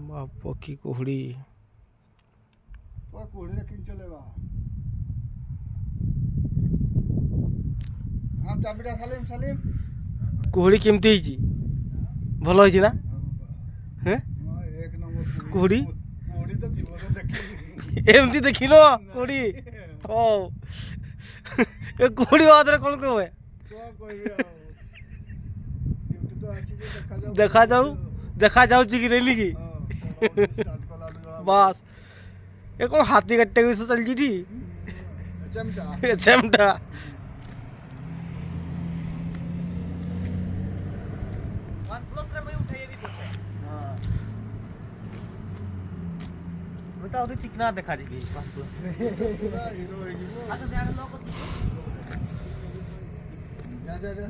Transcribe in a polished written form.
बाप की कुहड़ी कुहड़ी किन चलेबा हां चाबिटा सलीम सलीम कुहड़ी केमती ହେଇଛି ଭଲ ହେଇଛି ନା हैं एक नंबर कुहड़ी कुहड़ी तो जीवन देखी एमती देखिलो कुहड़ी ओ ए कुहड़ी बादरे कोन कहबे तो कहबी ड्यूटी तो आछि जे देखा जाऊ कि रेली की स्टार्ट कला बस ये कौन हाथी कट्टे में से चल जी टी चमटा चिकना देखा जी पूरा हीरो हो जीवो अच्छा से आगे लोग जा जा जा